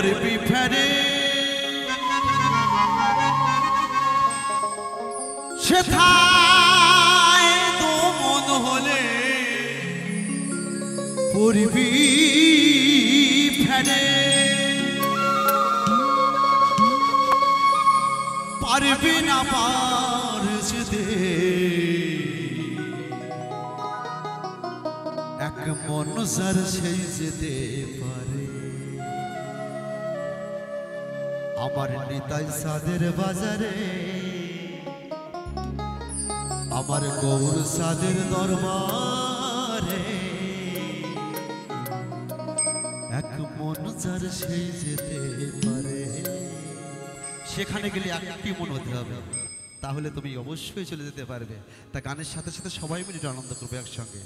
পড়বি ফেরে সেথায় তো মন হলে পড়বি ফেরে পারবি না পার যেতে এক মন সার সেই যেতে পারে আমার নিতাই সাদের বাজারে আমার গৌর সাদের দরবারে এক মন সার সেই যেতে পারে সেখানে গেলে একটি মন হতে হবে তাহলে তুমি অবশ্যই চলে যেতে পারবে তা গানের সাথে সাথে সবাই মিলে আনন্দ করবে একসঙ্গে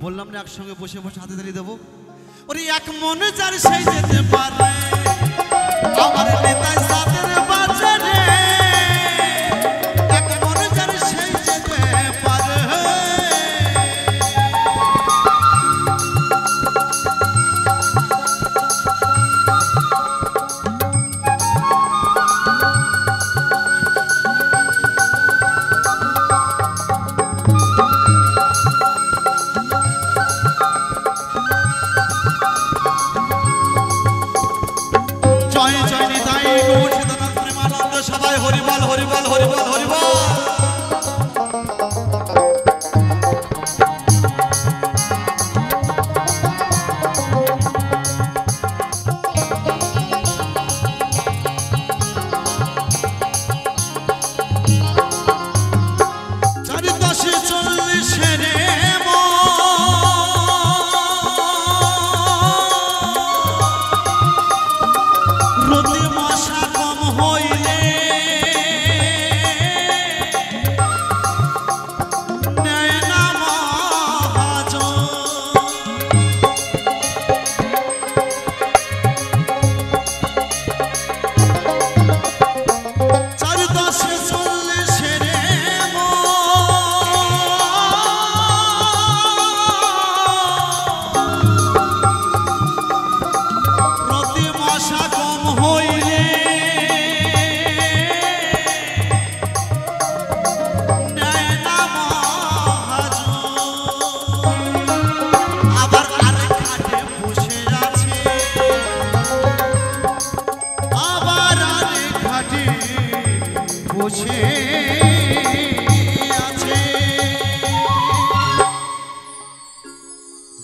বললাম না একসঙ্গে বসে বসে হাতে তালি দেবো ওরে এক মনে যার সেই যেতে পারে আমার নেতাই সাদের বাজারে এক মনে যার সেই যেতে পারে সবাই হরিবল হরিবল হরিবল হরিবল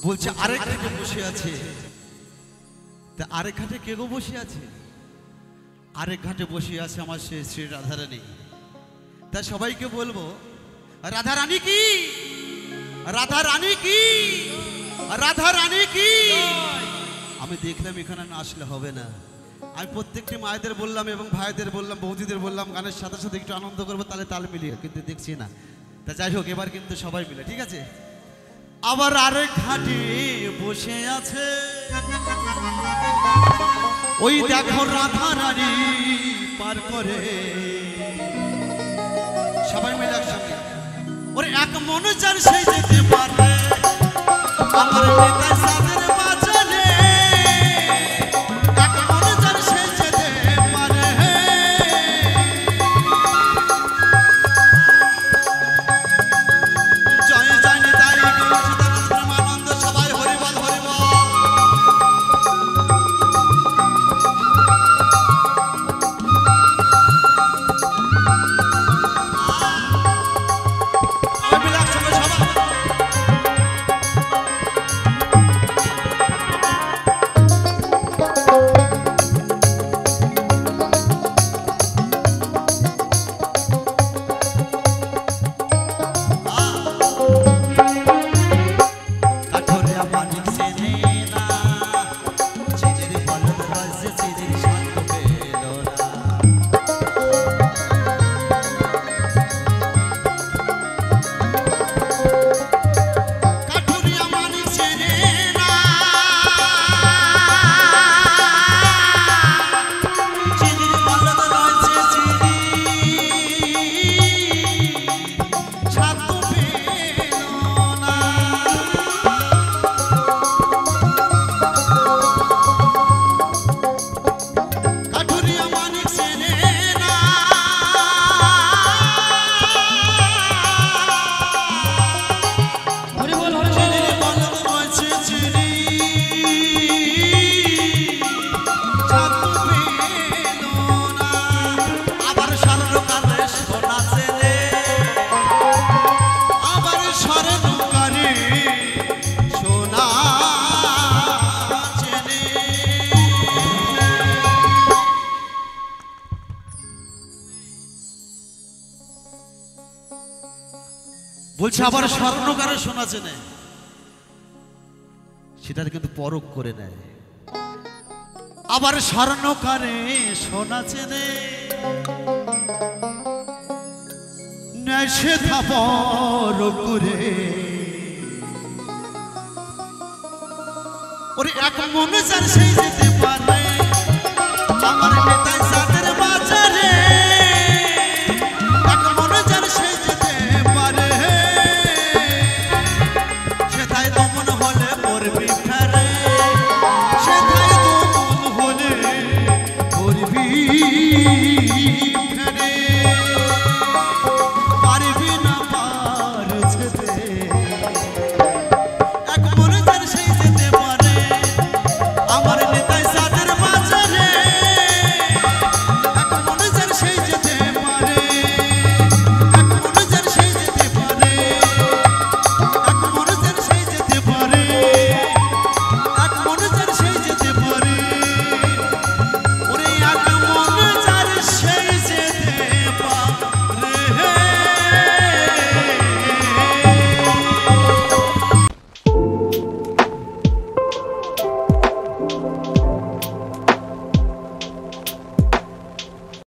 বলছে আরেক ঘাটে বসে আছে তা আরেক ঘাটে কে গো বসে আছে আরেক ঘাটে বসে আছে আমার শ্রী রাধারানী তা সবাইকে বলবো রাধারানী কি রাধারানী কি রাধারানী কি আমি দেখলাম এখানে না আসলে হবে না আমি প্রত্যেকটি মায়েদের বললাম এবং ভাইদের বললাম বৌদিদের বললাম গানের সাথে সাথে একটু আনন্দ করবো তাহলে তাল মিলিয়ে কিন্তু দেখছি না তা যাই হোক এবার কিন্তু সবাই মিলে ঠিক আছে আবার আরেক ঘাটে বসে আছে ওই দেখো রাধারানী পার করে সবাই মিলে একসঙ্গে ওরে এক মনে চার সেই যেতে পারে আমার নেতাই সাদের বাজারে এক মনে চার সেই যেতে পারে জয় জয় নিতাই গৌর প্রেমানন্দ সবাই হরিবল হরিবল বলছে আবার স্বর্ণকারে সোনা চেনে, সেটার কিন্তু পরখ করে নেয়। আবার স্বর্ণকারে সোনা চেনে, নেশে থাপর করে ওরে এক মনে যার সেই যেতে পারে, আমার নেতায় সাদের বাজারে এক মনে যার সেই যেতে পারে, সেটাই দমন হলে পড়বি ফেরে, সেটাই দমন হলে পড়বি